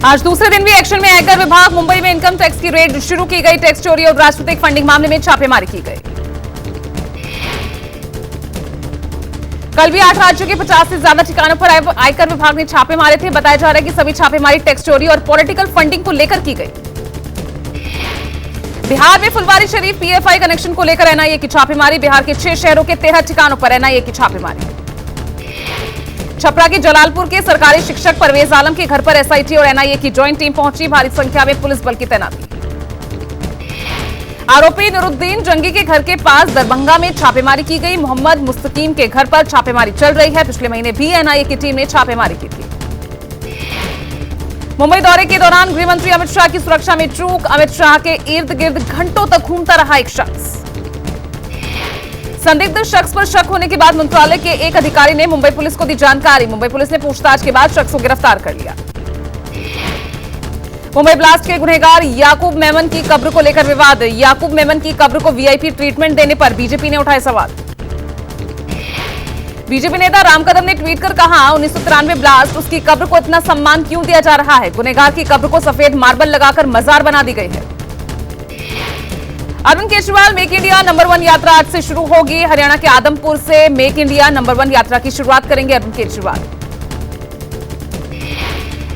आज दूसरे दिन भी एक्शन में आयकर विभाग। मुंबई में इनकम टैक्स की रेड शुरू की गई। टैक्स चोरी और राजनीतिक फंडिंग मामले में छापेमारी की गई। कल भी 8 राज्यों के 50 से ज्यादा ठिकानों पर आयकर विभाग ने छापे मारे थे। बताया जा रहा है कि सभी छापेमारी टैक्स चोरी और पॉलिटिकल फंडिंग को लेकर की गई। बिहार में फुलवारी शरीफ पीएफआई कनेक्शन को लेकर एनआईए की छापेमारी। बिहार के 6 शहरों के 13 ठिकानों पर एनआईए की छापेमारी। छपरा के जलालपुर के सरकारी शिक्षक परवेज आलम के घर पर एसआईटी और एनआईए की ज्वाइंट टीम पहुंची। भारी संख्या में पुलिस बल की तैनाती। आरोपी नुरुद्दीन जंगी के घर के पास दरभंगा में छापेमारी की गई। मोहम्मद मुस्तकीम के घर पर छापेमारी चल रही है। पिछले महीने भी एनआईए की टीम ने छापेमारी की थी। मुंबई दौरे के दौरान गृह मंत्री अमित शाह की सुरक्षा में चूक। अमित शाह के इर्द गिर्द घंटों तक घूमता रहा एक शख्स। संदिग्ध शख्स पर शक होने के बाद मंत्रालय के एक अधिकारी ने मुंबई पुलिस को दी जानकारी। मुंबई पुलिस ने पूछताछ के बाद शख्स को गिरफ्तार कर लिया। मुंबई ब्लास्ट के गुनहगार याकूब मेमन की कब्र को लेकर विवाद। याकूब मेमन की कब्र को वीआईपी ट्रीटमेंट देने पर बीजेपी ने उठाए सवाल। बीजेपी नेता राम कदम ने ट्वीट कर कहा, 1993 ब्लास्ट, उसकी कब्र को इतना सम्मान क्यों दिया जा रहा है? गुनहगार की कब्र को सफेद मार्बल लगाकर मजार बना दी गई है। Arvind Kejriwal make India number 1 यात्रा आज से शुरू होगी। हरियाणा के आदमपुर से मेक इंडिया नंबर 1 यात्रा की शुरुआत करेंगे अरविंद केजरीवाल।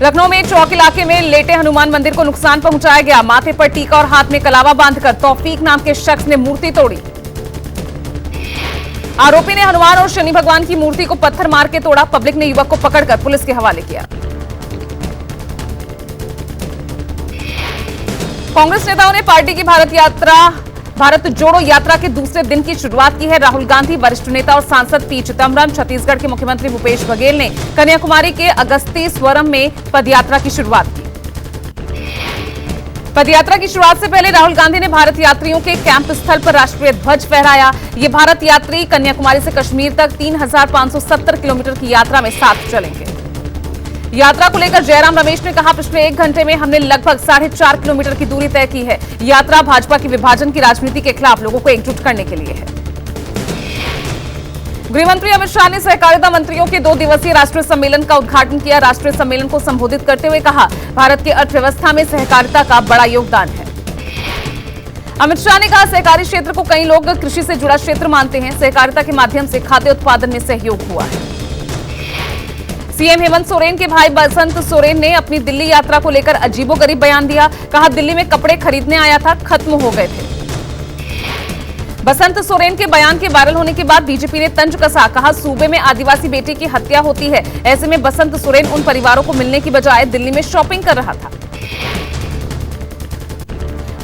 लखनऊ में चौक इलाके में लेटे हनुमान मंदिर को नुकसान पहुंचाया गया। माथे पर टीका और हाथ में कलावा बांधकर तौफीक नाम के शख्स ने मूर्ति तोड़ी। आरोपी ने हनुमान और शनि भगवान की मूर्ति को पत्थर मार के तोड़ा। पब्लिक ने युवक को पकड़कर पुलिस के हवाले किया। कांग्रेस नेताओं ने पार्टी की भारत जोड़ो यात्रा के दूसरे दिन की शुरुआत की है। राहुल गांधी, वरिष्ठ नेता और सांसद पी चिदम्बरम, छत्तीसगढ़ के मुख्यमंत्री भूपेश बघेल ने कन्याकुमारी के अगस्तीस्वरम में पदयात्रा की शुरुआत की। पदयात्रा की शुरुआत से पहले राहुल गांधी ने भारत यात्रियों के कैंप स्थल पर राष्ट्रीय ध्वज फहराया। ये भारत यात्री कन्याकुमारी से कश्मीर तक 3570 किलोमीटर की यात्रा में साथ चलेंगे। यात्रा को लेकर जयराम रमेश ने कहा, पिछले 1 घंटे में हमने लगभग 4.5 किलोमीटर की दूरी तय की है। यात्रा भाजपा की विभाजन की राजनीति के खिलाफ लोगों को एकजुट करने के लिए है। गृह मंत्री अमित शाह ने सहकारिता मंत्रियों के 2 दिवसीय राष्ट्रीय सम्मेलन का उद्घाटन किया। राष्ट्रीय सम्मेलन को संबोधित करते हुए कहा, भारत की अर्थव्यवस्था में सहकारिता का बड़ा योगदान है। अमित शाह ने कहा, सहकारी क्षेत्र को कई लोग कृषि से जुड़ा क्षेत्र मानते हैं। सहकारिता के माध्यम से खाद्य उत्पादन में सहयोग हुआ है। सीएम हेमंत सोरेन के भाई बसंत सोरेन ने अपनी दिल्ली यात्रा को लेकर अजीबोगरीब बयान दिया। कहा, दिल्ली में कपड़े खरीदने आया था, खत्म हो गए थे। बसंत सोरेन के बयान के वायरल होने के बाद बीजेपी ने तंज कसा। कहा, सूबे में आदिवासी बेटी की हत्या होती है, ऐसे में बसंत सोरेन उन परिवारों को मिलने की बजाय दिल्ली में शॉपिंग कर रहा था।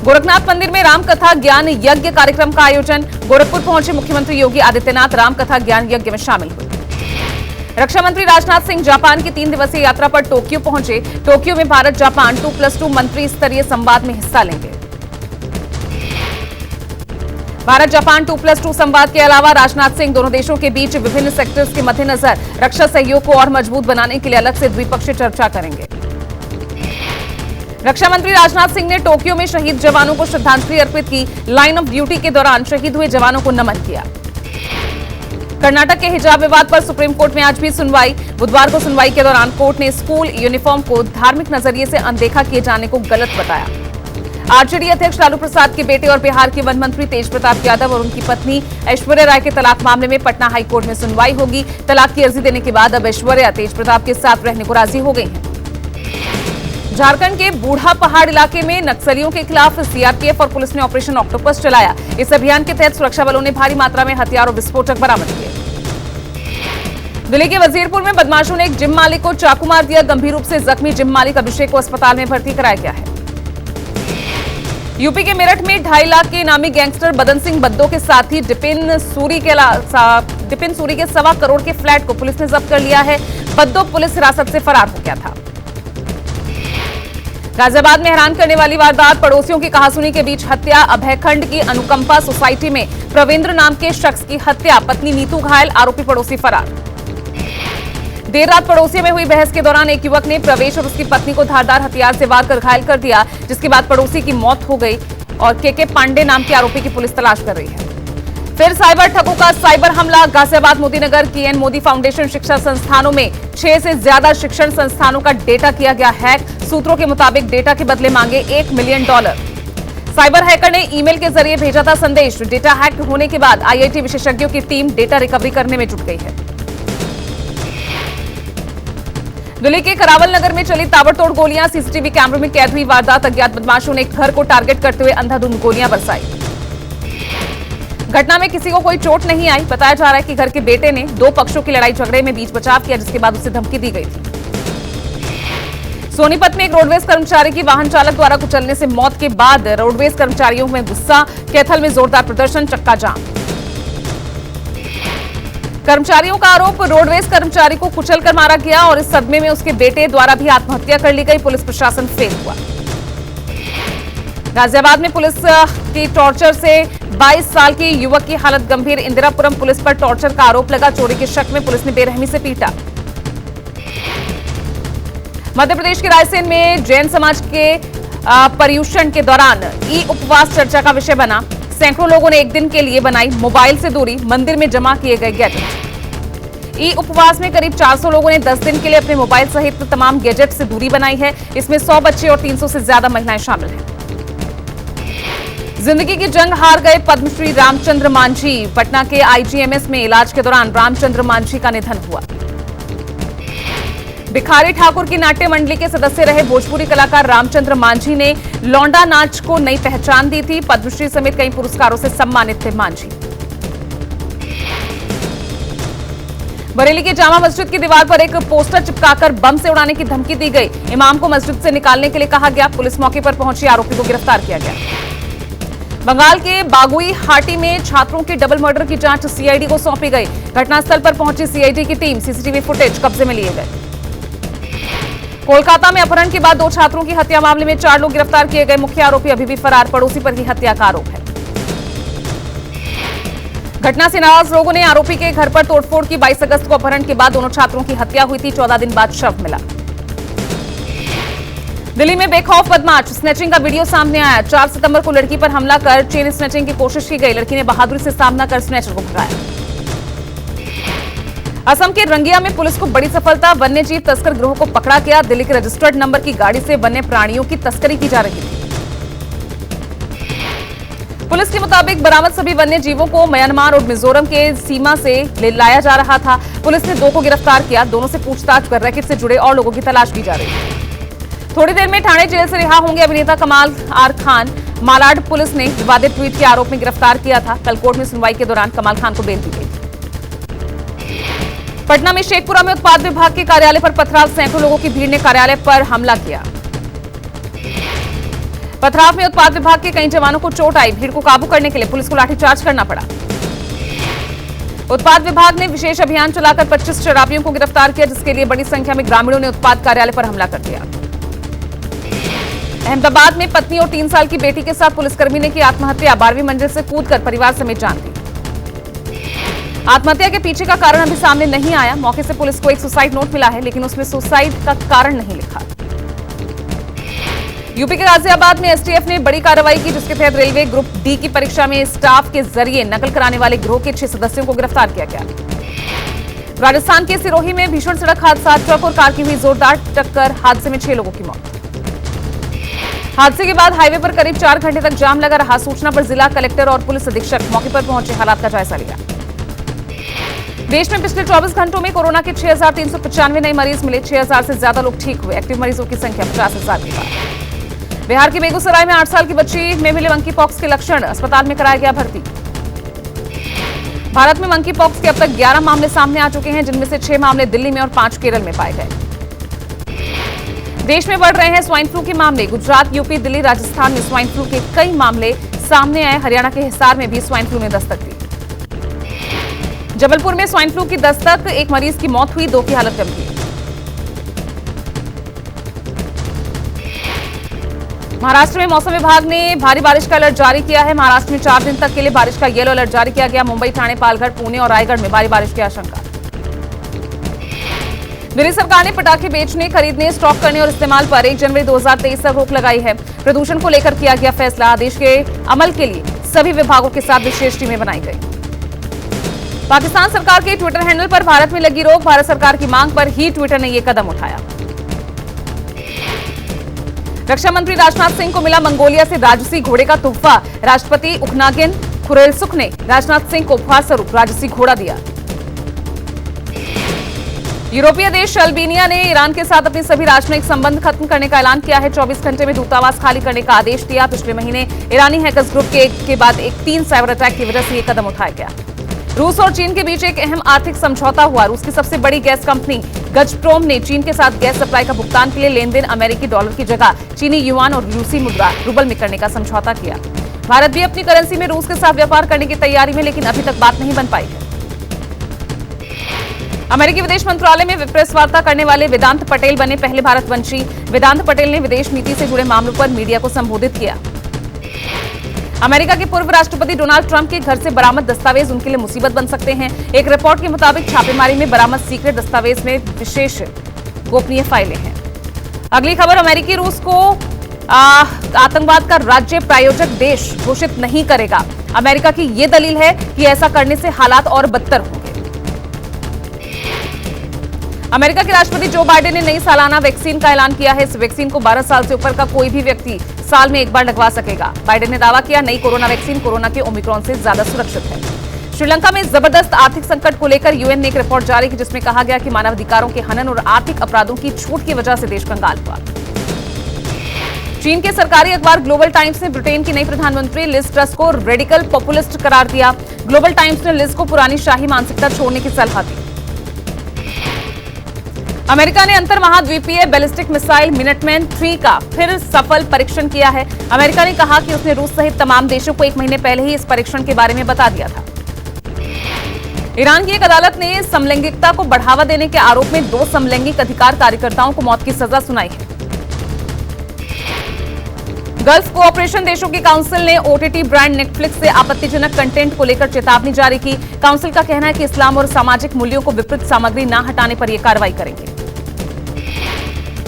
गोरखनाथ मंदिर में रामकथा ज्ञान यज्ञ कार्यक्रम का आयोजन। गोरखपुर पहुंचे मुख्यमंत्री योगी आदित्यनाथ रामकथा ज्ञान यज्ञ में शामिल हुए। रक्षा मंत्री राजनाथ सिंह जापान की 3 दिवसीय यात्रा पर टोक्यो पहुंचे। टोक्यो में भारत जापान 2+2 मंत्री स्तरीय संवाद में हिस्सा लेंगे। भारत जापान 2+2 संवाद के अलावा राजनाथ सिंह दोनों देशों के बीच विभिन्न सेक्टर्स के मद्देनजर रक्षा सहयोग को और मजबूत बनाने के लिए अलग से द्विपक्षीय चर्चा करेंगे। रक्षा मंत्री राजनाथ सिंह ने टोक्यो में शहीद जवानों को श्रद्धांजलि अर्पित की। लाइन ऑफ ड्यूटी के दौरान शहीद हुए जवानों को नमन किया। कर्नाटक के हिजाब विवाद पर सुप्रीम कोर्ट में आज भी सुनवाई। बुधवार को सुनवाई के दौरान कोर्ट ने स्कूल यूनिफॉर्म को धार्मिक नजरिए से अनदेखा किए जाने को गलत बताया। आरजेडी अध्यक्ष लालू प्रसाद के बेटे और बिहार के वन मंत्री तेज प्रताप यादव और उनकी पत्नी ऐश्वर्या राय के तलाक मामले में पटना हाईकोर्ट में सुनवाई होगी। तलाक की अर्जी देने के बाद अब ऐश्वर्या तेज प्रताप के साथ रहने को राजी हो गई हैं। झारखंड के बूढ़ा पहाड़ इलाके में नक्सलियों के खिलाफ सीआरपीएफ और पुलिस ने ऑपरेशन ऑक्टोपस चलाया। इस अभियान के तहत सुरक्षा बलों ने भारी मात्रा में हथियार और विस्फोटक बरामद किए। दिल्ली के वजीरपुर में बदमाशों ने एक जिम मालिक को चाकू मार दिया। गंभीर रूप से जख्मी जिम मालिक अभिषेक को अस्पताल में भर्ती कराया गया है। यूपी के मेरठ में 2.5 लाख के इनामी गैंगस्टर बदन सिंह बद्दो के साथी डिपिन सूरी के 1.25 करोड़ के फ्लैट को पुलिस ने जब्त कर लिया है। बद्दो पुलिस हिरासत से फरार हो गया था। गाजियाबाद में हैरान करने वाली वारदात, पड़ोसियों की कहासुनी के बीच हत्या। अभयखंड की अनुकंपा सोसाइटी में प्रवींद्र नाम के शख्स की हत्या। पत्नी नीतू घायल, आरोपी पड़ोसी फरार। देर रात पड़ोसियों में हुई बहस के दौरान एक युवक ने प्रवेश और उसकी पत्नी को धारदार हथियार से वार कर घायल कर दिया, जिसके बाद पड़ोसी की मौत हो गई और के पांडे नाम के आरोपी की पुलिस तलाश कर रही है। फिर साइबर ठगों का साइबर हमला। गाजियाबाद मोदीनगर की एन मोदी फाउंडेशन शिक्षा संस्थानों में 6 से ज्यादा शिक्षण संस्थानों का डेटा किया गया हैक। सूत्रों के मुताबिक डेटा के बदले मांगे $1 मिलियन। साइबर हैकर ने ईमेल के जरिए भेजा था संदेश। डेटा हैक होने के बाद आईआईटी विशेषज्ञों की टीम डेटा रिकवरी करने में जुट गई है। दिल्ली के करावल नगर में चली ताबड़तोड़ गोलियां। सीसीटीवी कैमरे में कैद हुई वारदात। अज्ञात बदमाशों ने घर को टारगेट करते हुए अंधाधुंध गोलियां बरसाई। घटना में किसी को कोई चोट नहीं आई। बताया जा रहा है कि घर के बेटे ने 2 पक्षों की लड़ाई झगड़े में बीच बचाव किया, जिसके बाद उसे धमकी दी गई थी। सोनीपत में एक रोडवेज कर्मचारी की वाहन चालक द्वारा कुचलने से मौत के बाद रोडवेज कर्मचारियों में गुस्सा। कैथल में जोरदार प्रदर्शन, चक्का जाम। कर्मचारियों का आरोप, रोडवेज कर्मचारी को कुचलकर मारा गया और इस सदमे में उसके बेटे द्वारा भी आत्महत्या कर ली गई। पुलिस प्रशासन फेल हुआ। गाजियाबाद में पुलिस की टॉर्चर से 22 साल की युवक की हालत गंभीर। इंदिरापुरम पुलिस पर टॉर्चर का आरोप लगा। चोरी के शक में पुलिस ने बेरहमी से पीटा। मध्य प्रदेश के रायसेन में जैन समाज के पर्युषण के दौरान ई उपवास चर्चा का विषय बना। सैकड़ों लोगों ने एक दिन के लिए बनाई मोबाइल से दूरी। मंदिर में जमा किए गए गैजेट। ई उपवास में करीब 400 लोगों ने 10 दिन के लिए अपने मोबाइल सहित तमाम गैजेट से दूरी बनाई है। इसमें 100 बच्चे और 300 से ज्यादा महिलाएं शामिल हैं। जिंदगी की जंग हार गए पद्मश्री रामचंद्र मांझी। पटना के आईजीएमएस में इलाज के दौरान रामचंद्र मांझी का निधन हुआ। भिखारी ठाकुर की नाट्य मंडली के सदस्य रहे भोजपुरी कलाकार रामचंद्र मांझी ने लौंडा नाच को नई पहचान दी थी। पद्मश्री समेत कई पुरस्कारों से सम्मानित थे मांझी। बरेली के जामा मस्जिद की दीवार पर एक पोस्टर चिपकाकर बम से उड़ाने की धमकी दी गई। इमाम को मस्जिद से निकालने के लिए कहा गया। पुलिस मौके पर पहुंची, आरोपी को गिरफ्तार किया गया। बंगाल के बागुई हाटी में छात्रों के डबल मर्डर की जांच सीआईडी को सौंपी गई। घटनास्थल पर पहुंची सीआईडी की टीम। सीसीटीवी फुटेज कब्जे में लिए गए। कोलकाता में अपहरण के बाद 2 छात्रों की हत्या मामले में 4 लोग गिरफ्तार किए गए। मुख्य आरोपी अभी भी फरार। पड़ोसी पर ही हत्या का आरोप है। घटना से नाराज लोगों ने आरोपी के घर पर तोड़फोड़ की। 22 अगस्त को अपहरण के बाद दोनों छात्रों की हत्या हुई थी। 14 दिन बाद शव मिला। दिल्ली में बेखौफ बदमाश। स्नैचिंग का वीडियो सामने आया। 4 सितंबर को लड़की पर हमला कर चेन स्नैचिंग की कोशिश की गई। लड़की ने बहादुरी से सामना कर स्नैचर को भगाया। असम के रंगिया में पुलिस को बड़ी सफलता। वन्य जीव तस्कर गिरोह को पकड़ा गया। दिल्ली के रजिस्टर्ड नंबर की गाड़ी से वन्य प्राणियों की तस्करी की जा रही थी। पुलिस के मुताबिक बरामद सभी वन्य जीवों को म्यांमार और मिजोरम के सीमा से ले लाया जा रहा था। पुलिस ने 2 को गिरफ्तार किया। दोनों से पूछताछ कर रैकेट से जुड़े और लोगों की तलाश की जा रही है। थोड़ी देर में ठाणे जेल से रिहा होंगे अभिनेता कमाल आर खान। मालाड पुलिस ने विवादित ट्वीट के आरोप में गिरफ्तार किया था। कल कोर्ट में सुनवाई के दौरान कमाल खान को बेल दी गई। पटना में शेखपुरा में उत्पाद विभाग के कार्यालय पर पथराव। सैकड़ों लोगों की भीड़ ने कार्यालय पर हमला किया। पथराव में उत्पाद विभाग के कई जवानों को चोट आई। भीड़ को काबू करने के लिए पुलिस को लाठीचार्ज करना पड़ा। उत्पाद विभाग ने विशेष अभियान चलाकर 25 शराबियों को गिरफ्तार किया, जिसके लिए बड़ी संख्या में ग्रामीणों ने उत्पाद कार्यालय पर हमला कर दिया। अहमदाबाद में पत्नी और 3 साल की बेटी के साथ पुलिसकर्मी ने की आत्महत्या। 12वीं मंजिल से कूदकर परिवार समेत जान दी। आत्महत्या के पीछे का कारण अभी सामने नहीं आया। मौके से पुलिस को एक सुसाइड नोट मिला है, लेकिन उसमें सुसाइड का कारण नहीं लिखा। यूपी के गाजियाबाद में एसटीएफ ने बड़ी कार्रवाई की, जिसके तहत रेलवे ग्रुप डी की परीक्षा में स्टाफ के जरिए नकल कराने वाले गिरोह के 6 सदस्यों को गिरफ्तार किया गया। राजस्थान के सिरोही में भीषण सड़क हादसा। ट्रक और कार की हुई जोरदार टक्कर। हादसे में 6 लोगों की मौत। हादसे के बाद हाईवे पर करीब 4 घंटे तक जाम लगा रहा। सूचना पर जिला कलेक्टर और पुलिस अधीक्षक मौके पर पहुंचे, हालात का जायजा लिया। देश में पिछले 24 घंटों में कोरोना के 6,395 नए मरीज मिले। 6,000 से ज्यादा लोग ठीक हुए। एक्टिव मरीजों की संख्या 50,000 के पार। बिहार के बेगूसराय में 8 साल की बच्ची में मिले मंकी पॉक्स के लक्षण। अस्पताल में कराया गया भर्ती। भारत में मंकी पॉक्स के अब तक 11 मामले सामने आ चुके हैं, जिनमें से 6 मामले दिल्ली में और 5 केरल में पाए गए। देश में बढ़ रहे हैं स्वाइन फ्लू के मामले। गुजरात, यूपी, दिल्ली, राजस्थान में स्वाइन फ्लू के कई मामले सामने आए। हरियाणा के हिसार में भी स्वाइन फ्लू ने दस्तक दी। जबलपुर में स्वाइन फ्लू की दस्तक। 1 मरीज की मौत हुई, 2 की हालत गंभीर। महाराष्ट्र में मौसम विभाग ने भारी बारिश का अलर्ट जारी किया है। महाराष्ट्र में 4 दिन तक के लिए बारिश का येलो अलर्ट जारी किया गया। मुंबई, ठाणे, पालघर, पुणे और रायगढ़ में भारी बारिश की आशंका। दिल्ली सरकार ने पटाखे बेचने, खरीदने, स्टॉक करने और इस्तेमाल पर 1 जनवरी 2023 तक रोक लगाई है। प्रदूषण को लेकर किया गया फैसला। आदेश के अमल के लिए सभी विभागों के साथ विशेष टीमें बनाई गई। पाकिस्तान सरकार के ट्विटर हैंडल पर भारत में लगी रोक, भारत सरकार की मांग पर ही ट्विटर ने यह कदम उठाया। रक्षा मंत्री राजनाथ सिंह को मिला मंगोलिया से राजसी घोड़े का तोहफा, राष्ट्रपति उखनागिन खुरेलसुख ने राजनाथ सिंह को उपहार स्वरूप राजसी घोड़ा दिया। यूरोपीय देश अल्बानिया ने ईरान के साथ अपने सभी राजनयिक संबंध खत्म करने का ऐलान किया है। 24 घंटे में दूतावास खाली करने का आदेश दिया। पिछले महीने ईरानी हैकर्स ग्रुप के एक के बाद एक 3 साइबर अटैक की वजह से यह कदम उठाया गया। रूस और चीन के बीच एक अहम आर्थिक समझौता हुआ। रूस की सबसे बड़ी गैस कंपनी गजप्रोम ने चीन के साथ गैस सप्लाई का भुगतान के लिए लेन-देन अमेरिकी डॉलर की जगह चीनी युआन और रूसी मुद्रा रूबल में करने का समझौता किया। भारत भी अपनी करेंसी में रूस के साथ व्यापार करने की तैयारी में, लेकिन अभी तक बात नहीं बन पाई है। अमेरिकी विदेश मंत्रालय में प्रेस वार्ता करने वाले वेदांत पटेल बने पहले भारतवंशी। वेदांत पटेल ने विदेश नीति से जुड़े मामलों पर मीडिया को संबोधित किया। अमेरिका के पूर्व राष्ट्रपति डोनाल्ड ट्रंप के घर से बरामद दस्तावेज उनके लिए मुसीबत बन सकते हैं। एक रिपोर्ट के मुताबिक छापेमारी में बरामद सीक्रेट दस्तावेज में विशेष गोपनीय फाइलें हैं। अगली खबर, अमेरिकी रूस को आतंकवाद का राज्य प्रायोजक देश घोषित नहीं करेगा। अमेरिका की यह दलील है कि ऐसा करने से हालात और बदतर होंगे। अमेरिका के राष्ट्रपति जो बाइडेन ने नई सालाना वैक्सीन का ऐलान किया है। इस वैक्सीन को 12 साल से ऊपर का कोई भी व्यक्ति साल में एक बार लगवा सकेगा। बाइडेन ने दावा किया, नई कोरोना वैक्सीन कोरोना के ओमिक्रॉन से ज्यादा सुरक्षित है। श्रीलंका में जबरदस्त आर्थिक संकट को लेकर यूएन ने एक रिपोर्ट जारी की, जिसमें कहा गया कि मानवाधिकारों के हनन और आर्थिक अपराधों की छूट की वजह से देश कंगाल हुआ। चीन के सरकारी अखबार ग्लोबल टाइम्स ने ब्रिटेन की नई प्रधानमंत्री लिज ट्रस को रेडिकल पॉपुलिस्ट करार दिया। ग्लोबल टाइम्स ने लिज को पुरानी शाही मानसिकता छोड़ने की सलाह दी। अमेरिका ने अंतर महाद्वीपीय बैलिस्टिक मिसाइल मिनटमैन 3 का फिर सफल परीक्षण किया है। अमेरिका ने कहा कि उसने रूस सहित तमाम देशों को 1 महीने पहले ही इस परीक्षण के बारे में बता दिया था। ईरान की एक अदालत ने समलैंगिकता को बढ़ावा देने के आरोप में 2 समलैंगिक अधिकार कार्यकर्ताओं को मौत की सजा सुनाई है। गल्फ कोऑपरेशन देशों की काउंसिल ने ओटीटी ब्रांड नेटफ्लिक्स से आपत्तिजनक कंटेंट को लेकर चेतावनी जारी की। काउंसिल का कहना है कि इस्लाम और सामाजिक मूल्यों को विपरीत सामग्री न हटाने पर यह कार्रवाई करेंगे।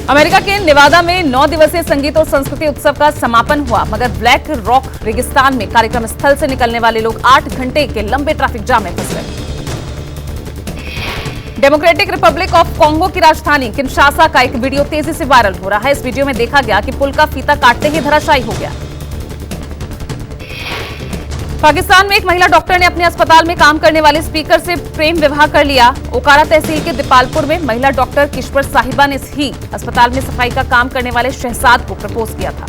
अमेरिका के नेवादा में 9 दिवसीय संगीत और संस्कृति उत्सव का समापन हुआ, मगर ब्लैक रॉक रेगिस्तान में कार्यक्रम स्थल से निकलने वाले लोग 8 घंटे के लंबे ट्रैफिक जाम में फंस गए। डेमोक्रेटिक रिपब्लिक ऑफ कॉन्गो की राजधानी किनशासा का एक वीडियो तेजी से वायरल हो रहा है। इस वीडियो में देखा गया कि पुल का फीता काटते ही धराशायी हो गया। पाकिस्तान में एक महिला डॉक्टर ने अपने अस्पताल में काम करने वाले स्पीकर से प्रेम विवाह कर लिया। ओकारा तहसील के दीपालपुर में महिला डॉक्टर किश्वर साहिबा ने ही अस्पताल में सफाई का काम करने वाले शहजाद को प्रपोज किया था।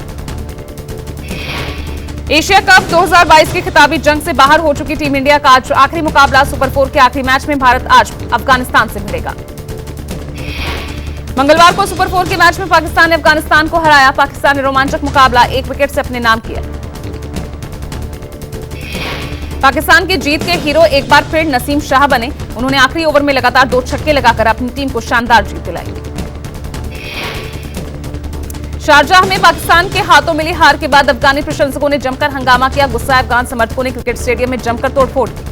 एशिया कप 2022 की खिताबी जंग से बाहर हो चुकी टीम इंडिया का आज आखिरी मुकाबला। सुपर 4 के आखिरी मैच में भारत आज अफगानिस्तान से भिड़ेगा। मंगलवार को सुपर 4 के मैच में पाकिस्तान ने अफगानिस्तान को हराया। पाकिस्तान ने रोमांचक मुकाबला 1 विकेट से अपने नाम किया। पाकिस्तान की जीत के हीरो एक बार फिर नसीम शाह बने। उन्होंने आखिरी ओवर में लगातार 2 छक्के लगाकर अपनी टीम को शानदार जीत दिलाई। शारजाह में पाकिस्तान के हाथों मिली हार के बाद अफगानी प्रशंसकों ने जमकर हंगामा किया। गुस्साए अफगान समर्थकों ने क्रिकेट स्टेडियम में जमकर तोड़फोड़ की।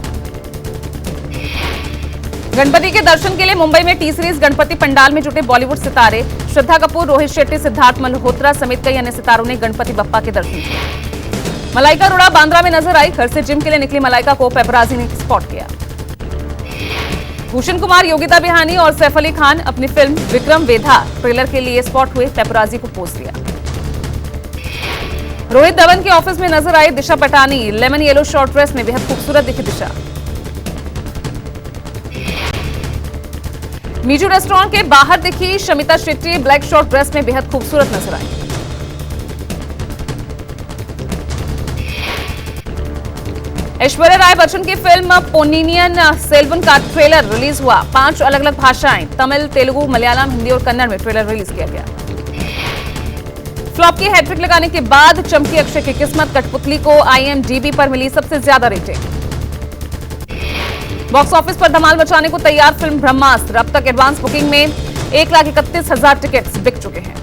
गणपति के दर्शन के लिए मुंबई में टी सीरीज गणपति पंडाल में जुटे बॉलीवुड सितारे श्रद्धा कपूर, रोहित शेट्टी, सिद्धार्थ मल्होत्रा समेत कई अन्य सितारों ने गणपति बप्पा के दर्शन किए। मलाइका अरोड़ा बांद्रा में नजर आई। घर से जिम के लिए निकली मलाइका को पेपराजी ने स्पॉट किया। भूषण कुमार, योगिता बिहानी और सैफ अली खान अपनी फिल्म विक्रम वेधा ट्रेलर के लिए स्पॉट हुए, पेपराजी को पोज दिया। रोहित धवन के ऑफिस में नजर आई Disha Patani. Lemon yellow short dress में बेहद खूबसूरत दिखी दिशा। मीजू रेस्टोरेंट के बाहर दिखी Shamita Shetty black short dress में बेहद खूबसूरत नजर आई। ऐश्वर्या राय बच्चन की फिल्म पोन्नियिन सेल्वन का ट्रेलर रिलीज हुआ। 5 अलग अलग भाषाएं तमिल, तेलुगु, मलयालम, हिंदी और कन्नड़ में ट्रेलर रिलीज किया गया। फ्लॉप की हैट्रिक लगाने के बाद चमकी अक्षय की किस्मत। कठपुतली को IMDb पर मिली सबसे ज्यादा रेटिंग। बॉक्स ऑफिस पर धमाल मचाने को तैयार फिल्म ब्रह्मास्त्र। अब तक एडवांस बुकिंग में 1,31,000 टिकट्स बिक चुके हैं।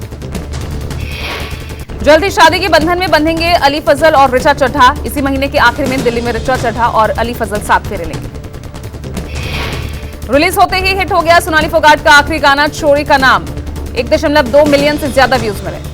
जल्द ही शादी के बंधन में बंधेंगे अली फजल और ऋचा चड्ढा। इसी महीने के आखिर में दिल्ली में ऋचा चड्ढा और अली फजल साथ फेरे लेंगे। रिलीज होते ही हिट हो गया सोनाली फोगाट का आखिरी गाना छोरी का नाम। 1.2 मिलियन से ज्यादा व्यूज मिले।